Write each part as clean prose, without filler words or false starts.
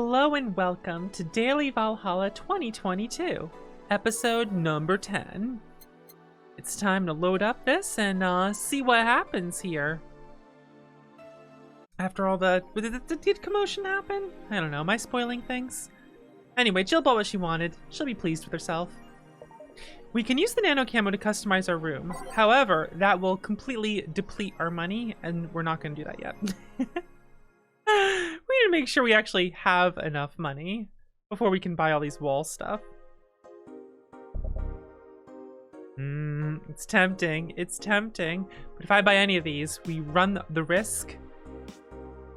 Hello and welcome to Daily Valhalla 2022, episode number 10. It's time to load up this and see what happens here. After all did commotion happen? I don't know, am I spoiling things? Anyway, Jill bought what she wanted. She'll be pleased with herself. We can use the nano camo to customize our room. However, that will completely deplete our money, and we're not going to do that yet. We need to make sure we actually have enough money before we can buy all these wall stuff. It's tempting. It's tempting. But if I buy any of these, we run the risk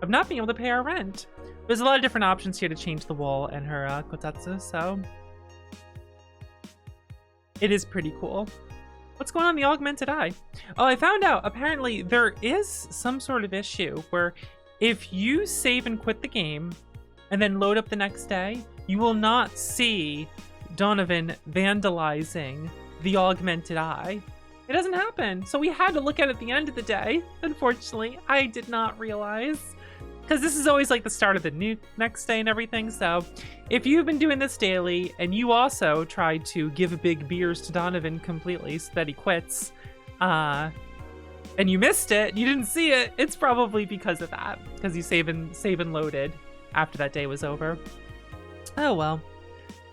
of not being able to pay our rent. There's a lot of different options here to change the wall and her kotatsu, so it is pretty cool. What's going on in the augmented eye? Oh, I found out apparently there is some sort of issue where if you save and quit the game and then load up the next day, you will not see Donovan vandalizing the augmented eye. It doesn't happen. So we had to look at it at the end of the day. Unfortunately, I did not realize, because this is always like the start of the new next day and everything. So if you've been doing this daily and you also tried to give big beers to Donovan completely so that he quits, and you missed it, you didn't see it, it's probably because of that. Because you save and loaded after that day was over. Oh well.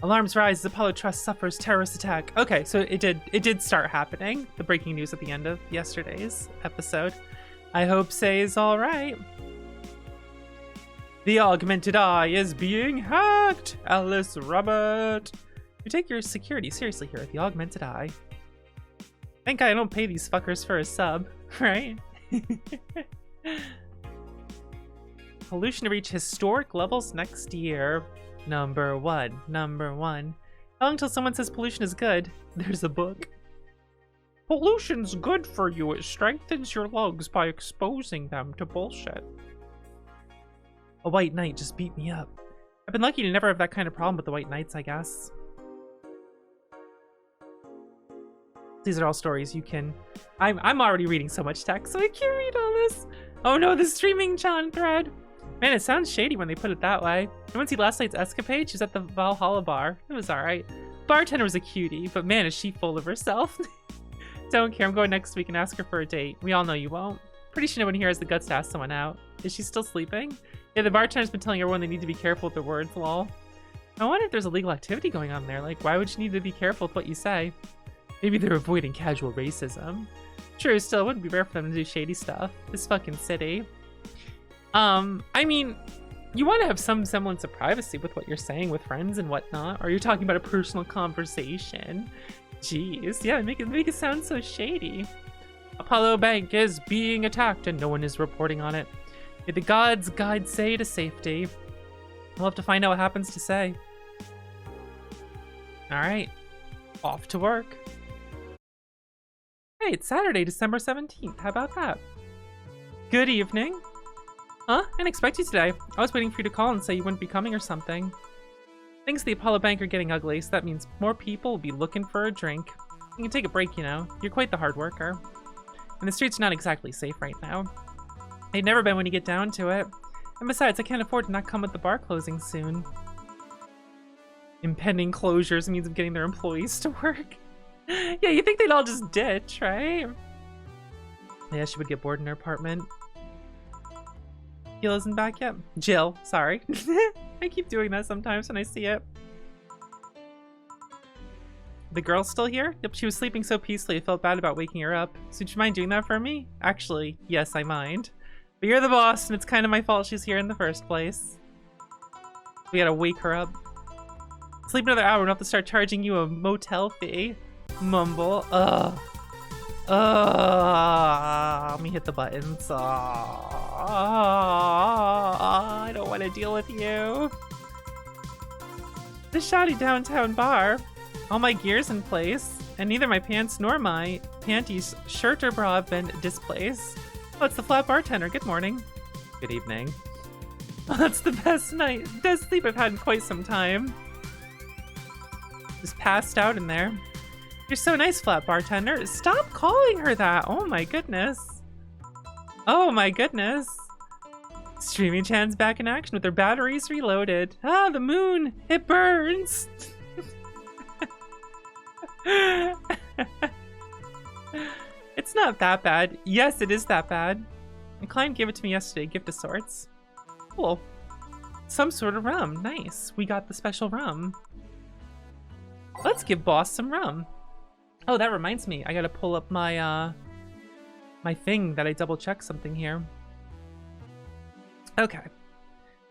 Alarms rise as Apollo Trust suffers terrorist attack. Okay, so it did start happening. The breaking news at the end of yesterday's episode. I hope Say is alright. The augmented eye is being hacked! Alice Robert! You take your security seriously here at the augmented eye. Thank God I don't pay these fuckers for a sub, right? Pollution to reach historic levels next year. Number one. How long till someone says pollution is good? There's a book. Pollution's good for you. It strengthens your lungs by exposing them to bullshit. A white knight just beat me up. I've been lucky to never have that kind of problem with the white knights, I guess. These are all stories you can... I'm already reading so much text, so I can't read all this. Oh no, the streaming Chan thread. Man, it sounds shady when they put it that way. Anyone see last night's escapade? She was at the Valhalla bar. It was alright. Bartender was a cutie, but man, is she full of herself. Don't care, I'm going next week and ask her for a date. We all know you won't. Pretty sure no one here has the guts to ask someone out. Is she still sleeping? Yeah, the bartender's been telling everyone they need to be careful with their words, lol. I wonder if there's illegal activity going on there. Like, why would you need to be careful with what you say? Maybe they're avoiding casual racism. Sure, still, it wouldn't be rare for them to do shady stuff. This fucking city. I mean, you want to have some semblance of privacy with what you're saying with friends and whatnot, or you're talking about a personal conversation. Jeez, yeah, make it sound so shady. Apollo Bank is being attacked and no one is reporting on it. May the gods guide Say to safety. We'll have to find out what happens to Say. Alright, off to work. Hey, it's Saturday, December 17th. How about that? Good evening. Huh? I didn't expect you today. I was waiting for you to call and say you wouldn't be coming or something. Things at the Apollo Bank are getting ugly, so that means more people will be looking for a drink. You can take a break, you know. You're quite the hard worker. And the streets are not exactly safe right now. They've never been when you get down to it. And besides, I can't afford to not come with the bar closing soon. Impending closures means of getting their employees to work. Yeah, you think they'd all just ditch, right? Yeah, she would get bored in her apartment. Jill isn't back yet. Jill, sorry. I keep doing that sometimes when I see it. The girl's still here? Yep, she was sleeping so peacefully I felt bad about waking her up. So would you mind doing that for me? Actually, yes, I mind. But you're the boss, and it's kind of my fault she's here in the first place. We gotta wake her up. Sleep another hour and I'll have to start charging you a motel fee. Mumble. Ugh. Let me hit the buttons. I don't want to deal with you. The shoddy downtown bar. All my gear's in place, and neither my pants nor my panties, shirt, or bra have been displaced. Oh, it's the flat bartender. Good morning. Good evening. Oh, that's the best sleep I've had in quite some time. Just passed out in there. You're so nice, flat bartender. Stop calling her that. Oh my goodness. Oh my goodness. Streaming Chan's back in action with their batteries reloaded. Ah, the moon! It burns! It's not that bad. Yes, it is that bad. A client gave it to me yesterday. Gift of sorts. Cool. Some sort of rum. Nice. We got the special rum. Let's give boss some rum. Oh, that reminds me. I gotta pull up my my thing that I double checked something here. Okay.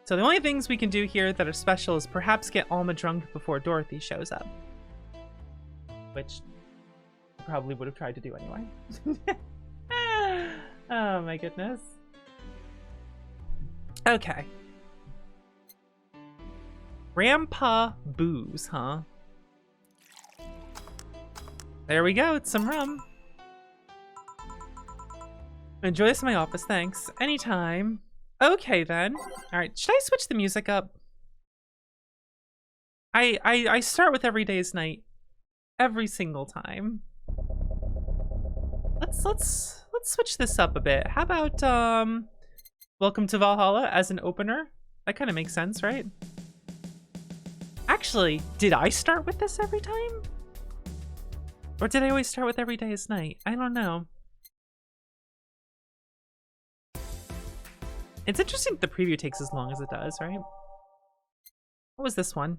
So the only things we can do here that are special is perhaps get Alma drunk before Dorothy shows up. Which I probably would have tried to do anyway. Oh my goodness. Okay. Grandpa booze, huh? There we go, it's some rum. Enjoy this in my office, thanks. Anytime. Okay then. Alright, should I switch the music up? I start with Every Day's Night every single time. Let's switch this up a bit. How about Welcome to Valhalla as an opener? That kind of makes sense, right? Actually, did I start with this every time? Or did I always start with Every Day's Night? I don't know. It's interesting that the preview takes as long as it does, right? What was this one?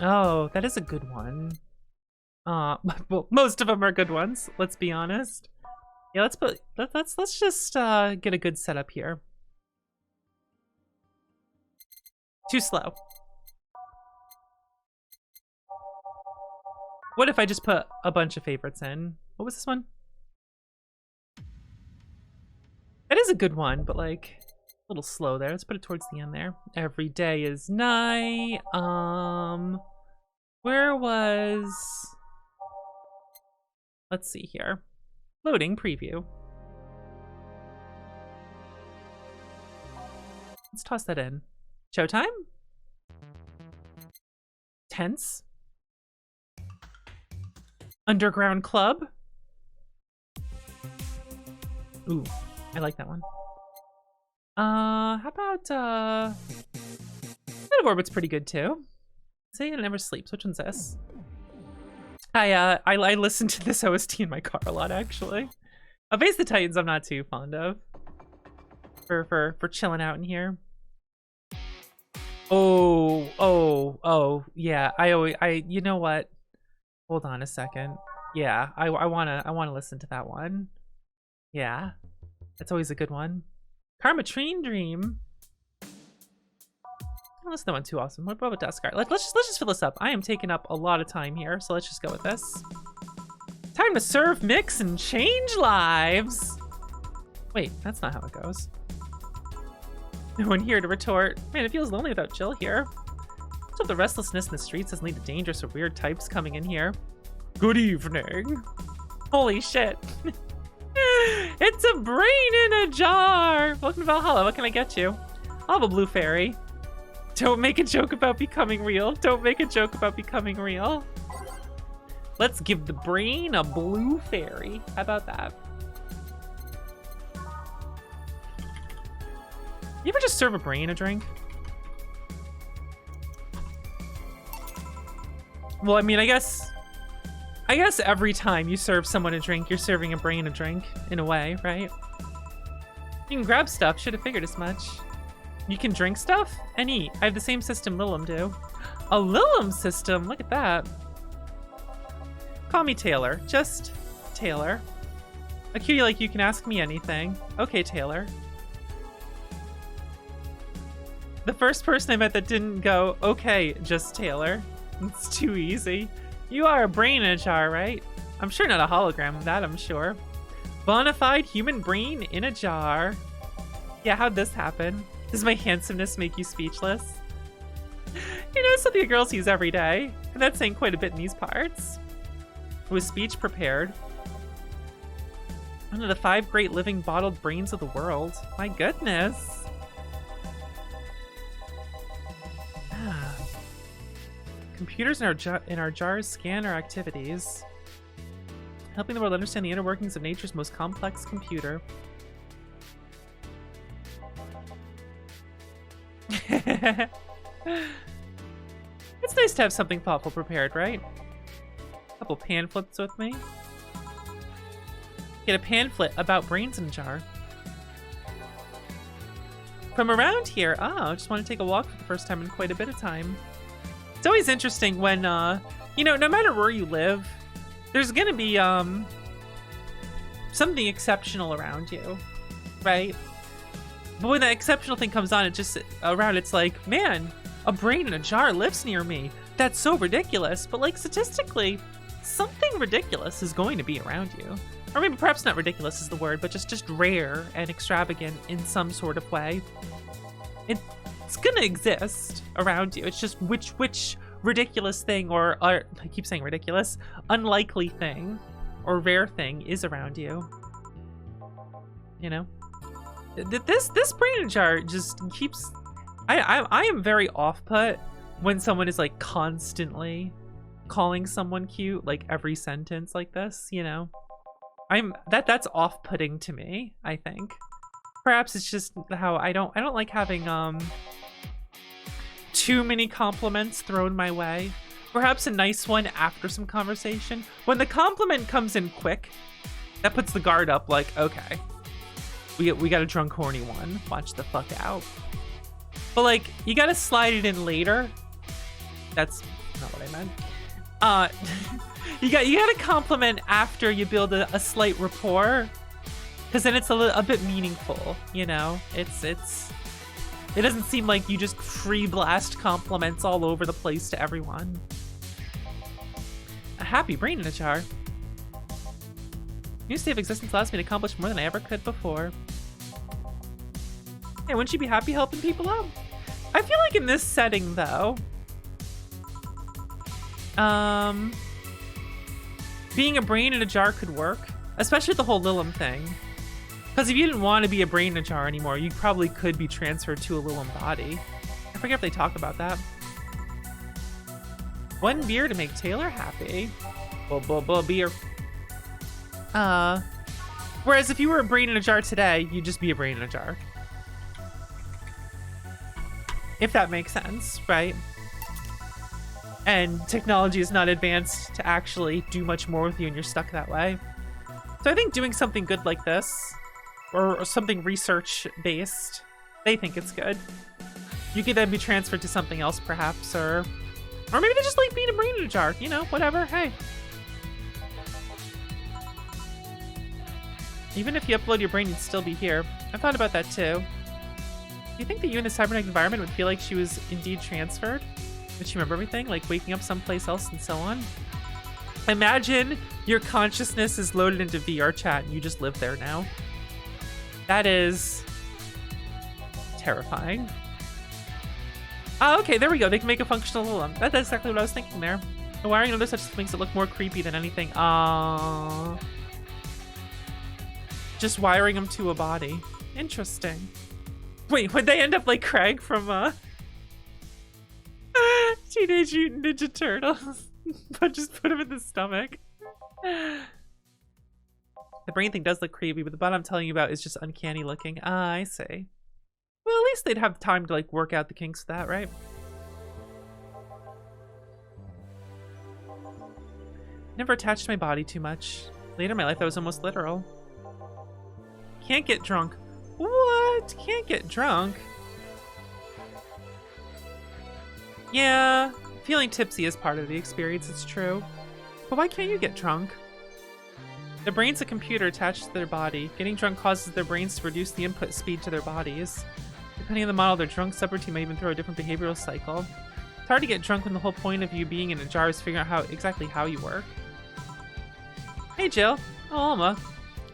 Oh, that is a good one. Well, most of them are good ones, let's be honest. Yeah, let's just get a good setup here. Too slow. What if I just put a bunch of favorites in? What was this one? That is a good one, but like a little slow there. Let's put it towards the end there. Every Day is Night. Where was... Let's see here. Loading preview. Let's toss that in. Showtime? Tense? Underground Club? Ooh, I like that one. How about, Out of Orbit's pretty good too. Say It Never Sleeps. Which one's this? I listen to this OST in my car a lot, actually. Face the Titans I'm not too fond of. For chilling out in here. Oh, yeah. You know what? Hold on a second. Yeah, I wanna listen to that one. Yeah, that's always a good one. Karma Train Dream. Oh, that's not one too awesome. What about Duskart? Let's just fill this up. I am taking up a lot of time here, so let's just go with this. Time to serve, mix, and change lives. Wait, that's not how it goes. No one here to retort. Man, it feels lonely without Jill here. Let's hope the restlessness in the streets doesn't lead to dangerous or weird types coming in here. Good evening. Holy shit. It's a brain in a jar. Welcome to Valhalla. What can I get you? I'll have a blue fairy. Don't make a joke about becoming real. Don't make a joke about becoming real. Let's give the brain a blue fairy. How about that? You ever just serve a brain a drink? Well, I mean, I guess every time you serve someone a drink, you're serving a brain a drink, in a way, right? You can grab stuff, should have figured as much. You can drink stuff and eat. I have the same system Lilum do. A Lilum system, look at that. Call me Taylor, just Taylor. A cutie like you can ask me anything. Okay, Taylor. The first person I met that didn't go, okay, just Taylor. It's too easy. You are a brain in a jar, right? I'm sure not a hologram of that, I'm sure. Bonafide human brain in a jar. Yeah, how'd this happen? Does my handsomeness make you speechless? You know, something a girl sees every day. And that's saying quite a bit in these parts. Was speech prepared? One of the 5 great living bottled brains of the world. My goodness. Ah. Computers in our jars scan our activities. Helping the world understand the inner workings of nature's most complex computer. It's nice to have something thoughtful prepared, right? A couple pamphlets with me. Get a pamphlet about brains in a jar. From around here. Oh, just want to take a walk for the first time in quite a bit of time. It's always interesting when, you know, no matter where you live, there's gonna be, something exceptional around you, right? But when that exceptional thing comes on, it just, around, it's like, man, a brain in a jar lives near me. That's so ridiculous. But, like, statistically, something ridiculous is going to be around you. Or maybe perhaps not ridiculous is the word, but just rare and extravagant in some sort of way. It's gonna exist around you. It's just which ridiculous thing or I keep saying ridiculous, unlikely thing or rare thing is around you. You know? This brain in a jar just keeps... I am very off-put when someone is like constantly calling someone cute, like every sentence like this, you know? That's off-putting to me, I think. Perhaps it's just how I don't like having too many compliments thrown my way. Perhaps a nice one after some conversation. When the compliment comes in quick, that puts the guard up like, okay, we got a drunk horny one. Watch the fuck out. But like, you gotta slide it in later. That's not what I meant. You gotta compliment after you build a slight rapport, because then it's a bit meaningful, you know? It doesn't seem like you just free blast compliments all over the place to everyone. A happy brain in a jar. New state of existence allows me to accomplish more than I ever could before. Hey, wouldn't you be happy helping people out? I feel like in this setting, though, being a brain in a jar could work, especially the whole Lilum thing. Because if you didn't want to be a brain in a jar anymore, you probably could be transferred to a Lilum body. I forget if they talk about that. One beer to make Taylor happy. Beer. Whereas if you were a brain in a jar today, you'd just be a brain in a jar. If that makes sense, right? And technology is not advanced to actually do much more with you and you're stuck that way. So I think doing something good like this, or something research-based, they think it's good. You could then be transferred to something else, perhaps, or maybe they just like being a brain in a jar, you know, whatever, hey. Even if you upload your brain, you'd still be here. I thought about that too. Do you think that you in the cybernetic environment would feel like she was indeed transferred? Would she remember everything, like waking up someplace else and so on? Imagine your consciousness is loaded into VR chat and you just live there now. That is terrifying. Oh, okay, there we go. They can make a functional Lilum. That's exactly what I was thinking there. The wiring and other such things that look more creepy than anything. Just wiring them to a body. Interesting. Wait, would they end up like Craig from Teenage Mutant Ninja Turtles? But just put him in the stomach. The brain thing does look creepy, but the bot I'm telling you about is just uncanny looking. Ah, I see. Well, at least they'd have time to like work out the kinks of that, right? Never attached to my body too much. Later in my life, that was almost literal. Can't get drunk. What? Can't get drunk? Yeah, feeling tipsy is part of the experience, it's true. But why can't you get drunk? Their brain's a computer attached to their body. Getting drunk causes their brains to reduce the input speed to their bodies. Depending on the model, their drunk subroutine may even throw a different behavioral cycle. It's hard to get drunk when the whole point of you being in a jar is figuring out exactly how you work. Hey Jill. Oh, Alma.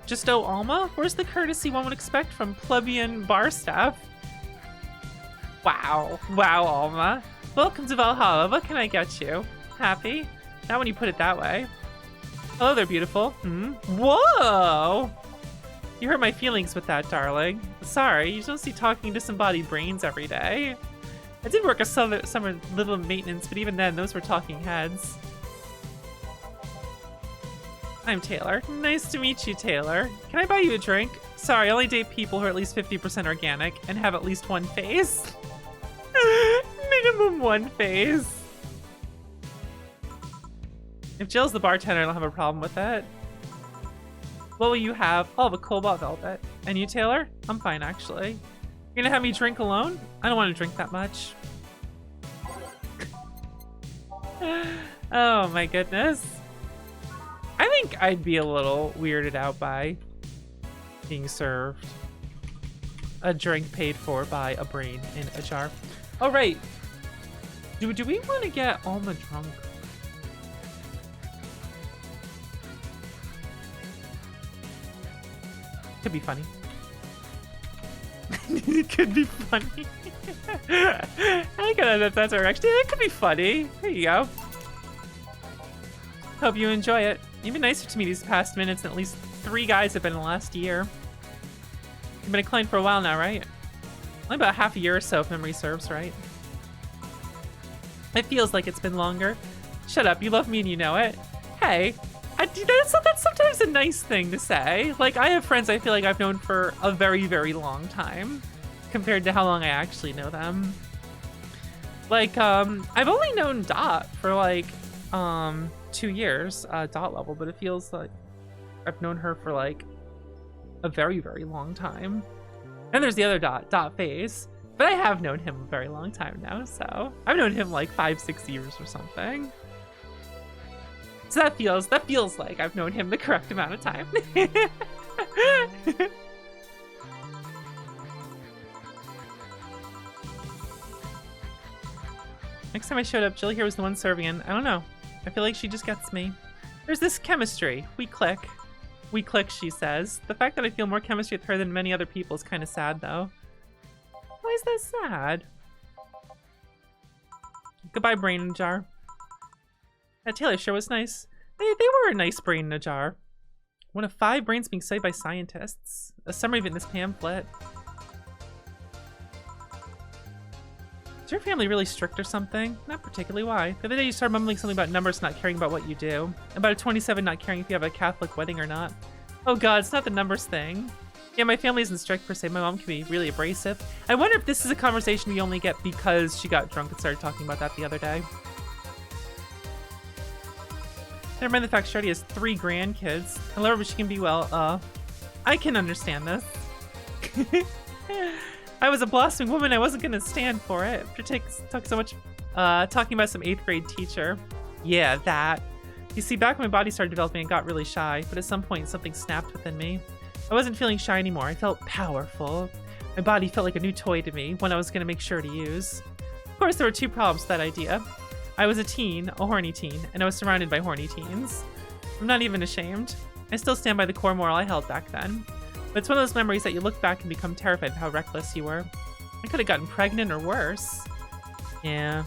Just oh, Alma? Where's the courtesy one would expect from plebeian bar staff? Wow. Wow, Alma. Welcome to Valhalla. What can I get you? Happy? Not when you put it that way. Hello there, beautiful. Whoa! You hurt my feelings with that, darling. Sorry, you don't see talking disembodied brains every day. I did work a summer little maintenance, but even then, those were talking heads. I'm Taylor. Nice to meet you, Taylor. Can I buy you a drink? Sorry, I only date people who are at least 50% organic and have at least one face. Minimum one phase. If Jill's the bartender, I don't have a problem with it. What will you have? I'll have a cobalt velvet. And you, Taylor? I'm fine, actually. You're gonna have me drink alone? I don't want to drink that much. Oh my goodness. I think I'd be a little weirded out by being served a drink paid for by a brain in a jar. Oh, right. Do we want to get Alma drunk? Could be funny. It could be funny. I got that's our reaction. It could be funny. There you go. Hope you enjoy it. You've been nicer to me these past minutes than at least 3 guys have been in the last year. You've been a client for a while now, right? Only about half a year or so, if memory serves, right? It feels like it's been longer. Shut up, you love me and you know it. Hey, that's sometimes a nice thing to say. Like, I have friends I feel like I've known for a very, very long time compared to how long I actually know them. Like, I've only known Dot for like 2 years, Dot level, but it feels like I've known her for like a very, very long time. And there's the other Dot Phase, but I have known him a very long time now, so I've known him like 5-6 years or something. So that feels like I've known him the correct amount of time. Next time I showed up, Jill here was the one serving, and I don't know. I feel like she just gets me. There's this chemistry. We click. We click, she says. The fact that I feel more chemistry with her than many other people is kind of sad, though. Why is that sad? Goodbye, brain in a jar. That Taylor sure was nice. They were a nice brain in a jar. One of 5 brains being studied by scientists. A summary of it in this pamphlet. Is your family really strict or something? Not particularly. Why? The other day you started mumbling something about numbers not caring about what you do. About a 27 not caring if you have a Catholic wedding or not. Oh god, it's not the numbers thing. Yeah, my family isn't strict per se. My mom can be really abrasive. I wonder if this is a conversation we only get because she got drunk and started talking about that the other day. Never mind the fact Shorty has 3 grandkids. I love her, but she can be, well, I can understand this. I was a blossoming woman. I wasn't going to stand for it. It took so much talking about some 8th grade teacher. Yeah, that. You see, back when my body started developing, I got really shy, but at some point something snapped within me. I wasn't feeling shy anymore. I felt powerful. My body felt like a new toy to me, one I was going to make sure to use. Of course, there were 2 problems with that idea. I was a teen, a horny teen, and I was surrounded by horny teens. I'm not even ashamed. I still stand by the core moral I held back then. But it's one of those memories that you look back and become terrified of how reckless you were. I could have gotten pregnant or worse. Yeah.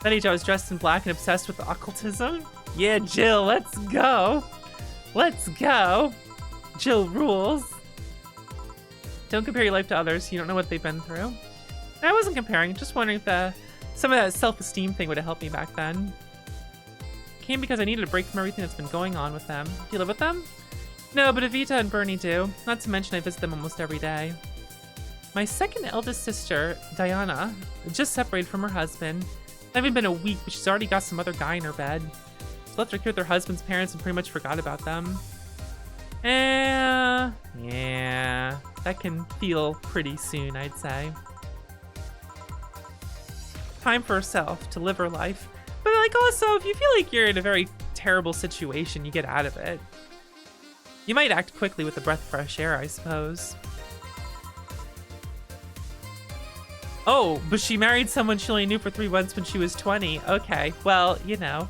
That age I was dressed in black and obsessed with occultism. Yeah, Jill, let's go. Let's go. Jill rules. Don't compare your life to others. You don't know what they've been through. And I wasn't comparing, just wondering if some of that self-esteem thing would have helped me back then. Came because I needed a break from everything that's been going on with them. Do you live with them? No, but Evita and Bernie do. Not to mention I visit them almost every day. My second eldest sister, Diana, just separated from her husband. Not even been a week, but she's already got some other guy in her bed. She left her kid with her husband's parents and pretty much forgot about them. Yeah, that can feel pretty soon, I'd say. Time for herself to live her life. But like also, if you feel like you're in a very terrible situation, you get out of it. You might act quickly with a breath of fresh air, I suppose. Oh, but she married someone she only knew for 3 months when she was 20. Okay, well, you know.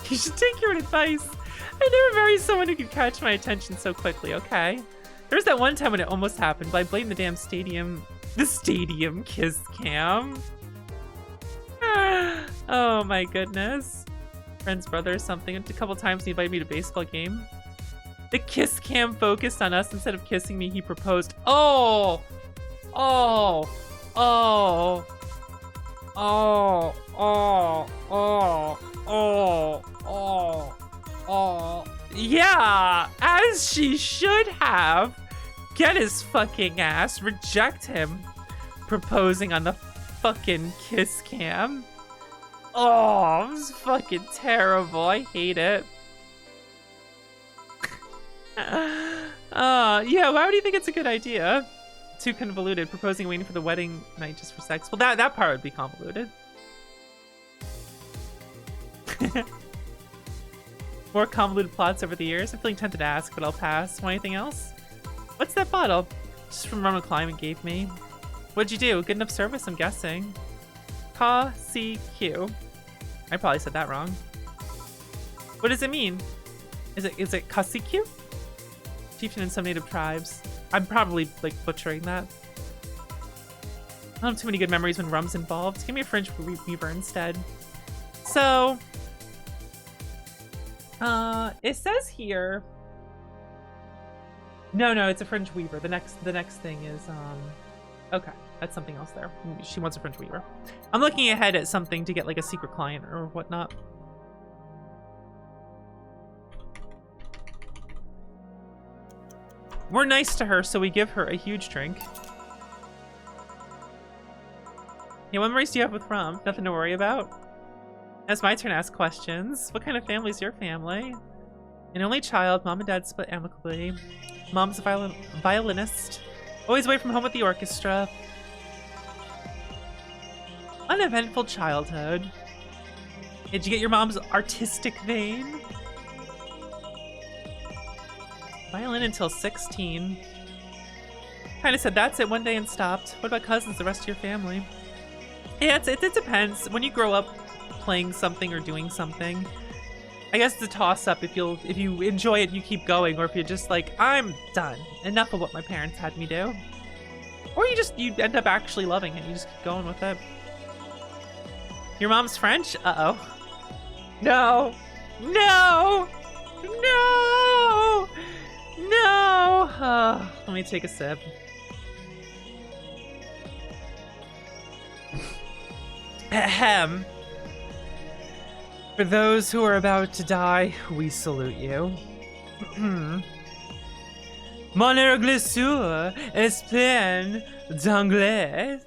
You should take your own advice. I never married someone who could catch my attention so quickly, okay? There was that one time when it almost happened, but I blame the damn stadium kiss cam. Oh my goodness. Friend's brother or something. A couple times he invited me to a baseball game. The kiss cam focused on us. Instead of kissing me, he proposed. Oh! Oh! Oh! Oh! Oh! Oh! Oh! Oh! Oh! Yeah! As she should have! Get his fucking ass. Reject him. Proposing on the fucking kiss cam. Oh, it was fucking terrible. I hate it. Yeah, why would you think it's a good idea? Too convoluted. Proposing waiting for the wedding night just for sex. Well, that part would be convoluted. More convoluted plots over the years. I'm feeling tempted to ask, but I'll pass. Want anything else? What's that bottle? Just from Ronald Climate gave me. What'd you do? Good enough service, I'm guessing. CQ. I probably said that wrong. What does it mean? Is it CQ? Chieftain in some native tribes. I'm probably like butchering that. I don't have too many good memories when rum's involved. Give me a French weaver instead. So, it says here. No, it's a French weaver. The next thing is okay, that's something else there. She wants a French weaver. I'm looking ahead at something to get like a secret client or whatnot. We're nice to her, so we give her a huge drink. Yeah, what memories do you have with rum? Nothing to worry about? Now it's my turn to ask questions. What kind of family is your family? An only child, mom and dad split amicably. Mom's a violinist. Always away from home with the orchestra. Uneventful childhood. Did you get your mom's artistic vein? Violin until 16. Kind of said that's it one day and stopped. What about cousins, the rest of your family? Yeah, it depends. When you grow up playing something or doing something, I guess it's a toss-up. If you enjoy it, you keep going, or if you're just like, I'm done. Enough of what my parents had me do. Or you end up actually loving it. You just keep going with it. Your mom's French? Uh-oh. No. No. No. No! Let me take a sip. Ahem. For those who are about to die, we salute you. Mon air glissure est plein d'anglais.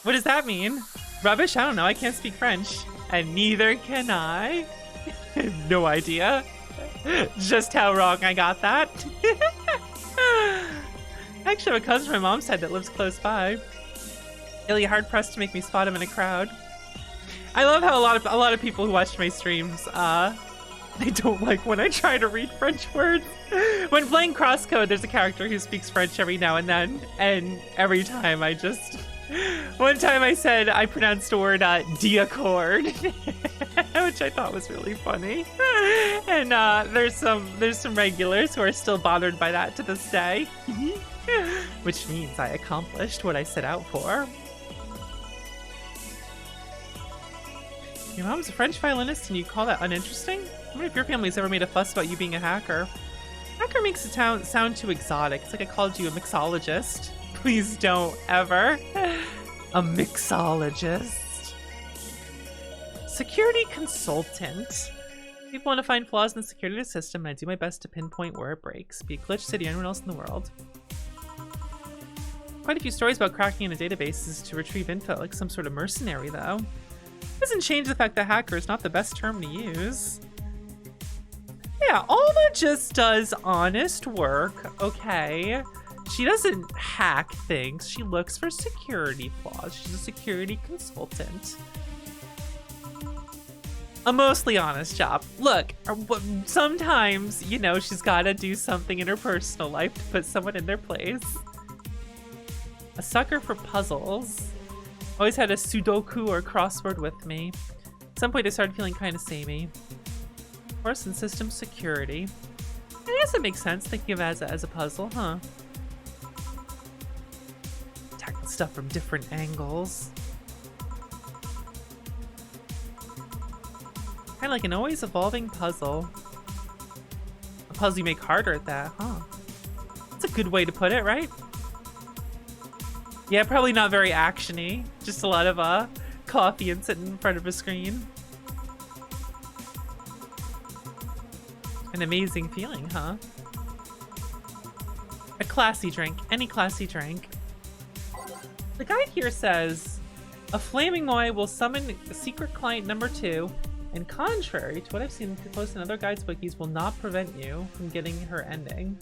What does that mean? Rubbish? I don't know. I can't speak French. And neither can I. No idea. Just how wrong I got that. I actually have a cousin from my mom's side that lives close by. Really hard pressed to make me spot him in a crowd. I love how a lot of people who watch my streams, they don't like when I try to read French words. When playing Crosscode, there's a character who speaks French every now and then, and every time I just... One time I said I pronounced the word d'accord, which I thought was really funny. And there's some regulars who are still bothered by that to this day. Which means I accomplished what I set out for. Your mom's a French violinist and you call that uninteresting? I wonder if your family's ever made a fuss about you being a hacker. Hacker makes it sound too exotic. It's like I called you a mixologist. Please don't ever. A mixologist. Security consultant. People want to find flaws in the security of the system, and I do my best to pinpoint where it breaks. Be a glitch city or anyone else in the world. Quite a few stories about cracking into databases to retrieve info, like some sort of mercenary, though. Doesn't change the fact that hacker is not the best term to use. Yeah, Alma just does honest work, okay? She doesn't hack things. She looks for security flaws. She's a security consultant. A mostly honest job. Look, sometimes, you know, she's got to do something in her personal life to put someone in their place. A sucker for puzzles. Always had a Sudoku or crossword with me. At some point, I started feeling kind of samey. Course in system security. I guess it makes sense thinking of it as a puzzle, huh? Tackle stuff from different angles. Kind of like an always evolving puzzle. A puzzle you make harder at that, huh? That's a good way to put it, right? Yeah, probably not very action-y. Just a lot of coffee and sitting in front of a screen. An amazing feeling, huh? A classy drink. Any classy drink. The guide here says, a flaming moai will summon secret client number 2, and contrary to what I've seen posted in other guides wikis, will not prevent you from getting her ending.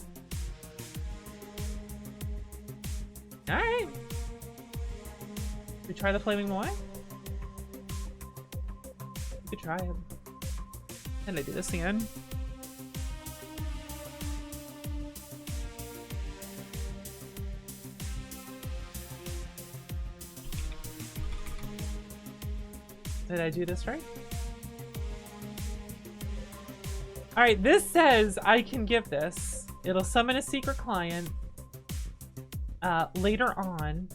Alright. We try the flaming moai? We could try it. Can I do this again? Did I do this right? Alright, this says I can give this. It'll summon a secret client later on,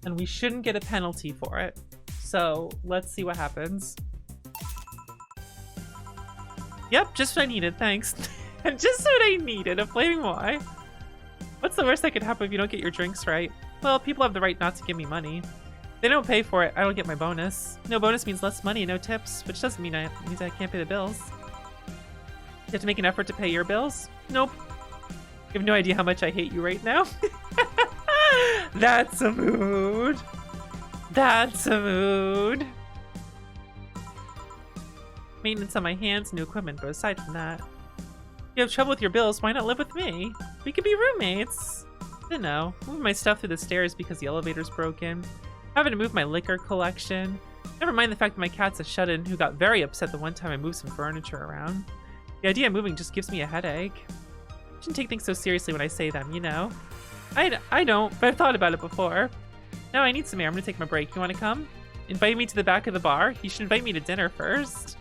and we shouldn't get a penalty for it. So let's see what happens. Yep, just what I needed, thanks. Just what I needed, a flaming moai. What's the worst that could happen if you don't get your drinks right? Well, people have the right not to give me money. If they don't pay for it, I don't get my bonus. No bonus means less money, no tips, which doesn't mean means I can't pay the bills. You have to make an effort to pay your bills? Nope. You have no idea how much I hate you right now. That's a mood. That's a mood. Maintenance on my hands, new equipment, but aside from that. If you have trouble with your bills, why not live with me? We could be roommates. I don't know. Moving my stuff through the stairs because the elevator's broken. Having to move my liquor collection. Never mind the fact that my cat's a shut-in who got very upset the one time I moved some furniture around. The idea of moving just gives me a headache. I shouldn't take things so seriously when I say them, you know? I don't, but I've thought about it before. No, I need some air. I'm gonna take my break. You wanna come? Invite me to the back of the bar? You should invite me to dinner first.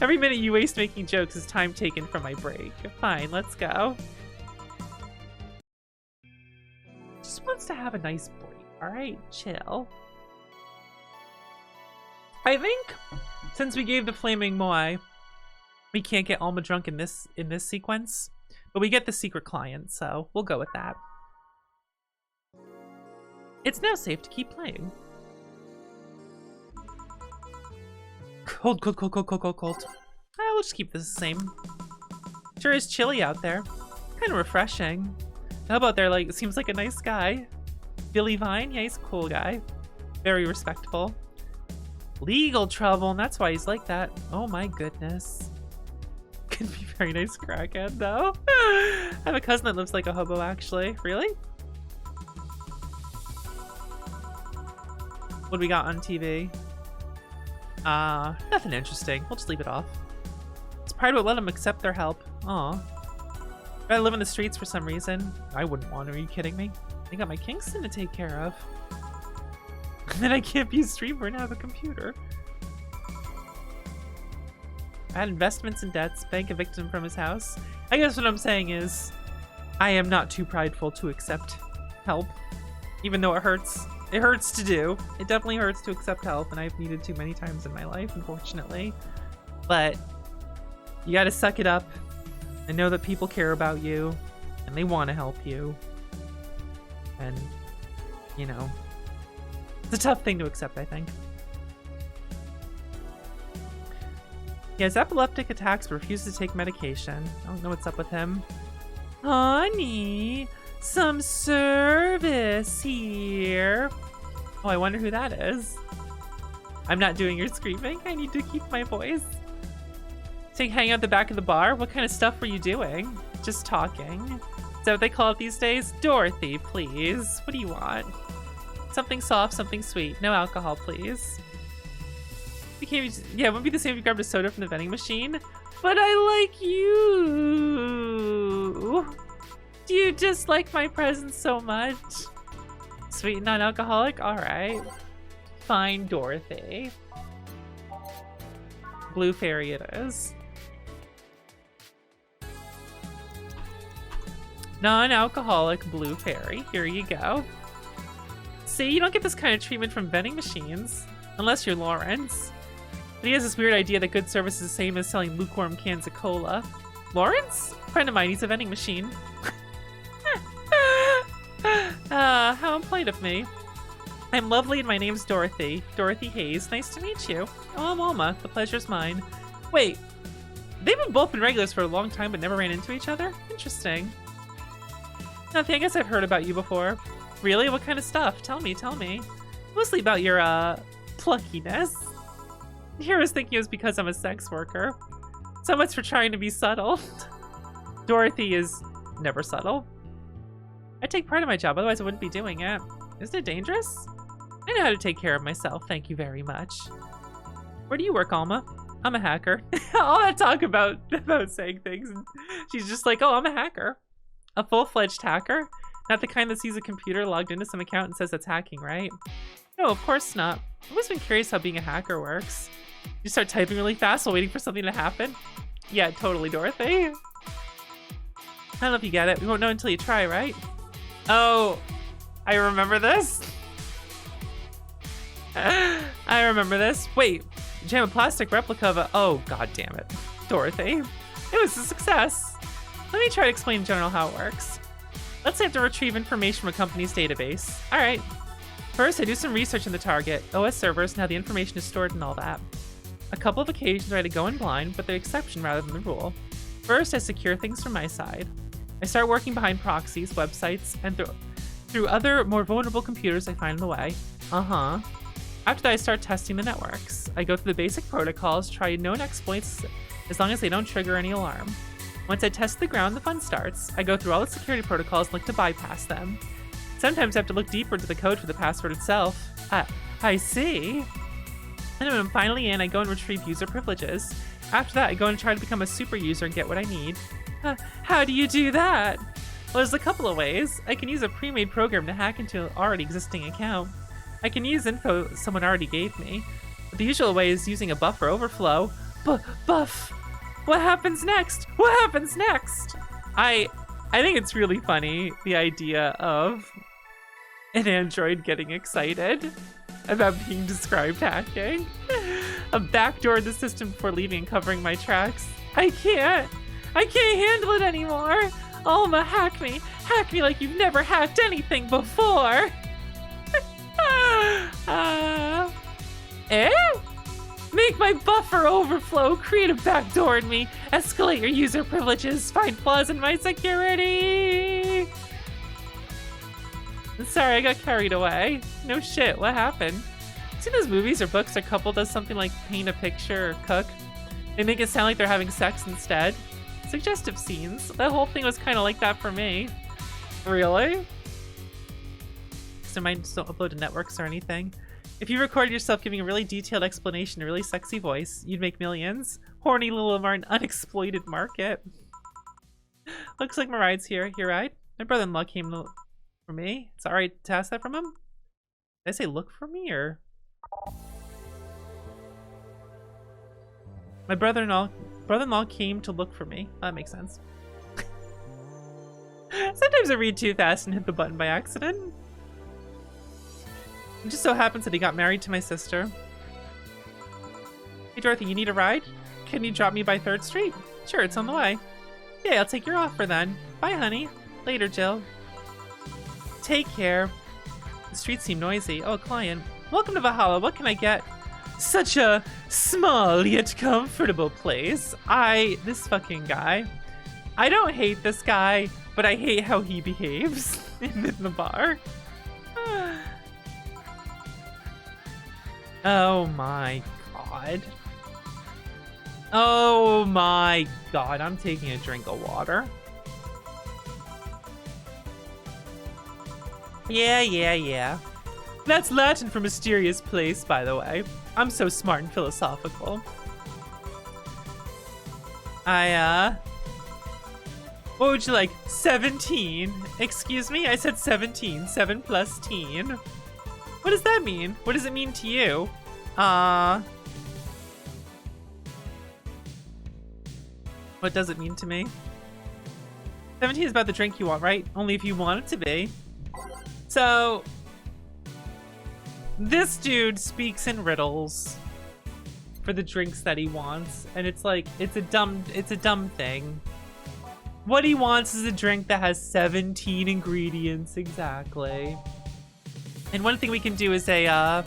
Every minute you waste making jokes is time taken from my break. Fine, let's go. Just wants to have a nice break, alright? Chill. I think since we gave the flaming moai, we can't get Alma drunk in this sequence, but we get the secret client, so we'll go with that. It's now safe to keep playing. Cold, cold, cold, cold, cold, cold, cold. We'll just keep this the same. Sure is chilly out there. Kind of refreshing. How about there, like, seems like a nice guy. Billy Vine, yeah, he's a cool guy. Very respectable. Legal trouble, and that's why he's like that. Oh my goodness. Could be very nice crackhead, though. I have a cousin that lives like a hobo, actually. Really? What do we got on TV? Nothing interesting. We'll just leave it off. His pride would let him accept their help. Aw. I live in the streets for some reason. I wouldn't want to. Are you kidding me? I got my Kingston to take care of. And then I can't be a streamer and have a computer. I had investments and debts. Bank evicted him from his house. I guess what I'm saying is I am not too prideful to accept help. Even though it hurts. It hurts to do. It definitely hurts to accept help, and I've needed too many times in my life, unfortunately. But you gotta suck it up and know that people care about you and they want to help you. And, you know, it's a tough thing to accept, I think. He has epileptic attacks but refuses to take medication. I don't know what's up with him. Honey, some service here. Oh, I wonder who that is. I'm not doing your screaming. I need to keep my voice. So you hang out at the back of the bar? What kind of stuff were you doing? Just talking. Is that what they call it these days? Dorothy, please. What do you want? Something soft, something sweet. No alcohol, please. Yeah, it wouldn't be the same if you grabbed a soda from the vending machine. But I like you. Do you dislike my presence so much? Sweet and non-alcoholic? Alright. Fine, Dorothy. Blue fairy it is. Non-alcoholic blue fairy. Here you go. See, you don't get this kind of treatment from vending machines. Unless you're Lawrence. But he has this weird idea that good service is the same as selling lukewarm cans of cola. Lawrence? Friend of mine, he's a vending machine. How impolite of me. I'm lovely and my name's Dorothy. Dorothy Hayes. Nice to meet you. Oh, I'm Alma. The pleasure's mine. Wait, they've both been regulars for a long time but never ran into each other? Interesting. Nothing. I guess I've heard about you before. Really? What kind of stuff? Tell me, tell me. Mostly about your, pluckiness. Here I was thinking it was because I'm a sex worker. So much for trying to be subtle. Dorothy is never subtle. I take pride in my job, otherwise I wouldn't be doing it. Isn't it dangerous? I know how to take care of myself, thank you very much. Where do you work, Alma? I'm a hacker. All that talk about saying things, and she's just like, oh, I'm a hacker. A full-fledged hacker? Not the kind that sees a computer logged into some account and says that's hacking, right? No, of course not. I've always been curious how being a hacker works. You start typing really fast while waiting for something to happen? Yeah, totally, Dorothy. I don't know if you get it. We won't know until you try, right? Oh, I remember this. I remember this. Wait, jam a plastic replica of a... Oh, god damn it. Dorothy. It was a success. Let me try to explain in general how it works. Let's say I have to retrieve information from a company's database. Alright. First, I do some research in the target, OS servers, and how the information is stored and all that. A couple of occasions where I had to go in blind, but the exception rather than the rule. First, I secure things from my side. I start working behind proxies, websites, and through other, more vulnerable computers I find in the way. After that, I start testing the networks. I go through the basic protocols, try known exploits as long as they don't trigger any alarm. Once I test the ground, the fun starts. I go through all the security protocols and look to bypass them. Sometimes I have to look deeper into the code for the password itself. I see. And when I'm finally in, I go and retrieve user privileges. After that, I go and try to become a super user and get what I need. How do you do that? Well, there's a couple of ways. I can use a pre-made program to hack into an already existing account. I can use info someone already gave me. But the usual way is using a buffer overflow. Buff! What happens next? What happens next? I think it's really funny, the idea of an android getting excited about being described hacking. A backdoor in the system before leaving and covering my tracks. I can't handle it anymore. Alma, hack me like you've never hacked anything before. Make my buffer overflow, create a backdoor in me, escalate your user privileges, find flaws in my security. Sorry, I got carried away. No shit, what happened? See those movies or books a couple does something like paint a picture or cook? They make it sound like they're having sex instead. Suggestive scenes. That whole thing was kind of like that for me. Really? So mine just don't upload to networks or anything. If you recorded yourself giving a really detailed explanation in a really sexy voice, you'd make millions. Horny little of our unexploited market. Looks like my ride's here. Your ride? My brother-in-law came for me. It's alright to ask that from him? Did I say look for me or? My brother-in-law came to look for me. That makes sense. Sometimes I read too fast and hit the button by accident. It just so happens that he got married to my sister. Hey Dorothy, you need a ride? Can you drop me by 3rd Street? Sure, it's on the way. Yeah, I'll take your offer then. Bye, honey. Later, Jill. Take care. The streets seem noisy. Oh, client. Welcome to Valhalla. What can I get? Such a small yet comfortable place. This fucking guy. I don't hate this guy, but I hate how he behaves in the bar. Oh my god. Oh my god, I'm taking a drink of water. Yeah. That's Latin for mysterious place, by the way. I'm so smart and philosophical. What would you like? 17? Excuse me? I said 17. 7 plus teen. What does that mean? What does it mean to you? What does it mean to me? 17 is about the drink you want, right? Only if you want it to be. So, this dude speaks in riddles for the drinks that he wants, and it's like, it's a dumb thing. What he wants is a drink that has 17 ingredients exactly. And one thing we can do is a,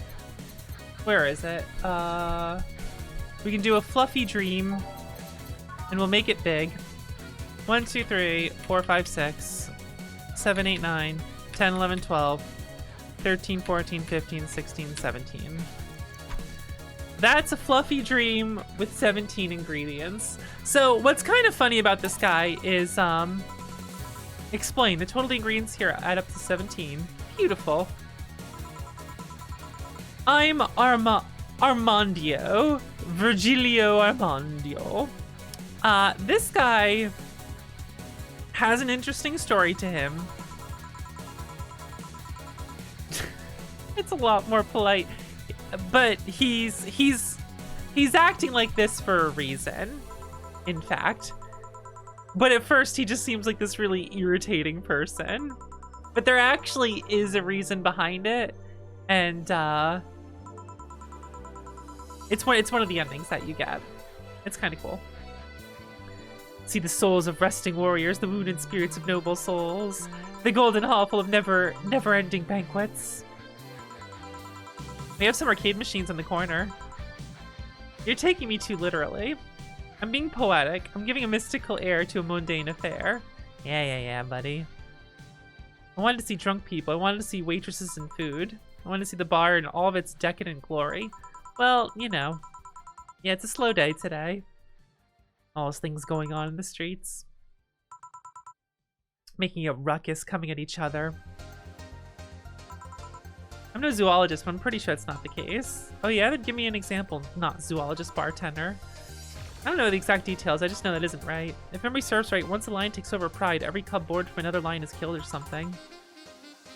where is it? We can do a fluffy dream, and we'll make it big. 1, 2, 3, 4, 5, 6, 7, 8, 9. 10, 11, 12, 13, 14, 15, 16, 17. That's a fluffy dream with 17 ingredients. So what's kind of funny about this guy is, explain. The total ingredients here add up to 17. Beautiful. I'm Armandio. Virgilio Armandio. This guy has an interesting story to him. It's a lot more polite, but he's acting like this for a reason, in fact. But at first, he just seems like this really irritating person. But there actually is a reason behind it, and it's one of the endings that you get. It's kind of cool. See the souls of resting warriors, the wounded spirits of noble souls, the golden hall full of never-ending banquets. We have some arcade machines in the corner. You're taking me too literally. I'm being poetic. I'm giving a mystical air to a mundane affair. Yeah, buddy. I wanted to see drunk people. I wanted to see waitresses and food. I wanted to see the bar in all of its decadent glory. Well, you know. Yeah, it's a slow day today. All those things going on in the streets. Making a ruckus, coming at each other. I'm no zoologist, but I'm pretty sure it's not the case. Oh yeah, then give me an example. Not zoologist, bartender. I don't know the exact details, I just know that isn't right. If memory serves right, once a lion takes over pride, every cub bored from another lion is killed or something.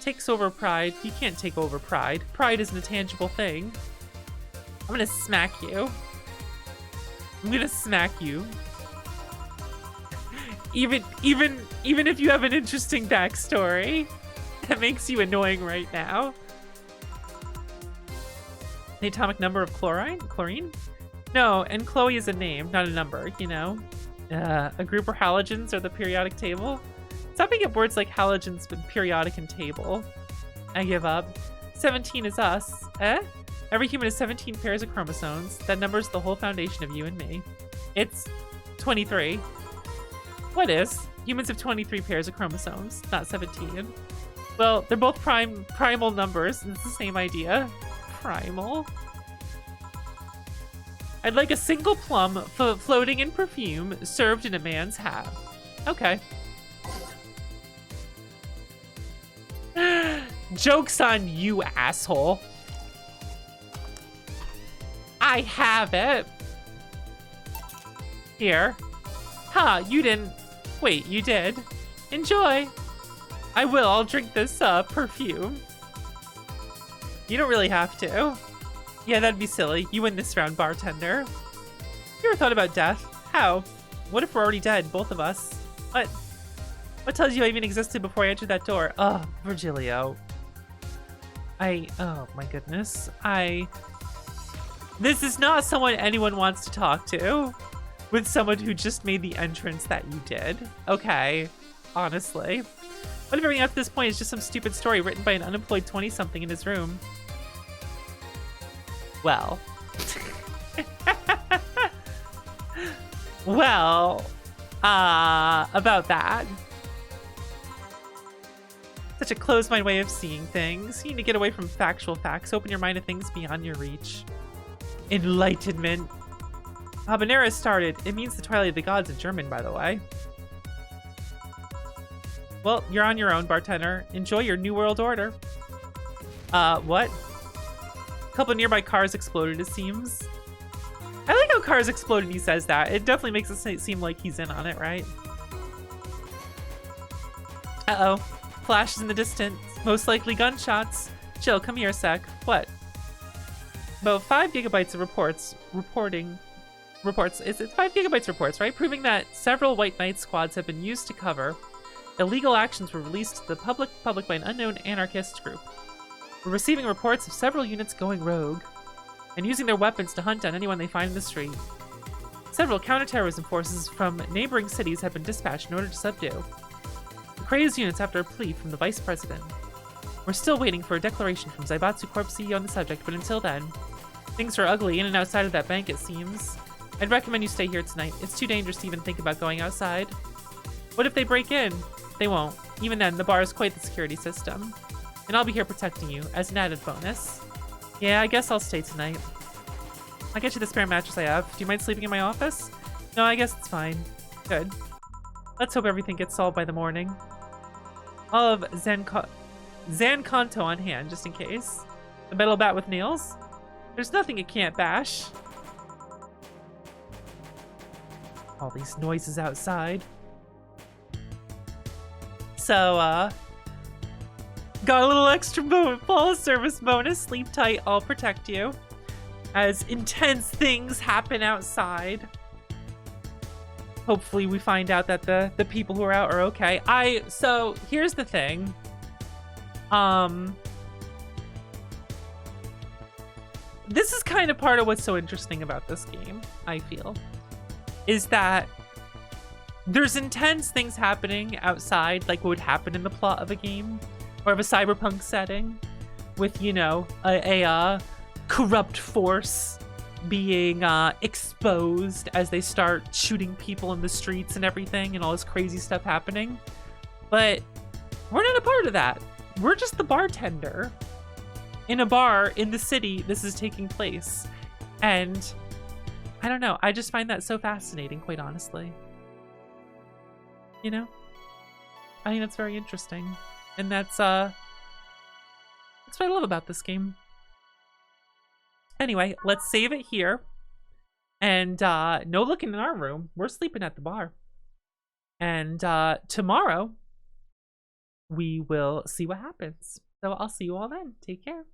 Takes over pride? You can't take over pride. Pride is an intangible thing. I'm gonna smack you. I'm gonna smack you. Even if you have an interesting backstory, that makes you annoying right now. The atomic number of chlorine? No, and Chloe is a name, not a number, you know? A group of halogens or the periodic table? Stop making up words like halogens with periodic and table. I give up. 17 is us. Eh? Every human has 17 pairs of chromosomes. That number is the whole foundation of you and me. It's 23. What is? Humans have 23 pairs of chromosomes, not 17. Well, they're both primal numbers, and it's the same idea. Primal. I'd like a single plum floating in perfume served in a man's hat. Okay. Joke's on you, asshole. I have it. Here. Huh, you didn't. Wait, you did. Enjoy. I will. I'll drink this perfume. You don't really have to. Yeah, that'd be silly. You win this round, bartender. You ever thought about death? How? What if we're already dead, both of us? What? What tells you I even existed before I entered that door? Ugh, Virgilio. Oh my goodness. This is not someone anyone wants to talk to. With someone who just made the entrance that you did. Okay, honestly. What if everything up to this point is just some stupid story written by an unemployed 20-something in his room? Well. Well, about that. Such a closed-mind way of seeing things. You need to get away from factual facts. Open your mind to things beyond your reach. Enlightenment. Habanera started. It means the Twilight of the Gods in German, by the way. Well, you're on your own, bartender. Enjoy your New World Order. What? A couple of nearby cars exploded, it seems. I like how cars exploded, he says that. It definitely makes it seem like he's in on it, right? Uh-oh. Flashes in the distance. Most likely gunshots. Jill, come here a sec. What? About 5 gigabytes of reports. It's 5 gigabytes reports, right? Proving that several White Knight squads have been used to cover. Illegal actions were released to the public by an unknown anarchist group. We're receiving reports of several units going rogue and using their weapons to hunt down anyone they find in the street. Several counterterrorism forces from neighboring cities have been dispatched in order to subdue the crazed units after a plea from the vice president. We're still waiting for a declaration from Zaibatsu Corp CEO on the subject, but until then, things are ugly in and outside of that bank, it seems. I'd recommend you stay here tonight. It's too dangerous to even think about going outside. What if they break in? They won't. Even then, the bar is quite the security system. And I'll be here protecting you as an added bonus. Yeah, I guess I'll stay tonight. I'll get you the spare mattress I have. Do you mind sleeping in my office? No, I guess it's fine. Good. Let's hope everything gets solved by the morning. I'll have Zancanto on hand, just in case. The metal bat with nails? There's nothing it can't bash. All these noises outside. So, got a little extra fall service bonus. Sleep tight, I'll protect you. As intense things happen outside. Hopefully we find out that the people who are out are okay. So here's the thing. This is kind of part of what's so interesting about this game, I feel. Is that there's intense things happening outside, like what would happen in the plot of a game or of a cyberpunk setting, with, you know, a corrupt force being exposed as they start shooting people in the streets and everything, and all this crazy stuff happening. But we're not a part of that. We're just the bartender in a bar in the city this is taking place. And I don't know, I just find that so fascinating, quite honestly. You know? I think that's very interesting. And that's what I love about this game. Anyway, let's save it here. And no looking in our room. We're sleeping at the bar. And tomorrow, we will see what happens. So I'll see you all then. Take care.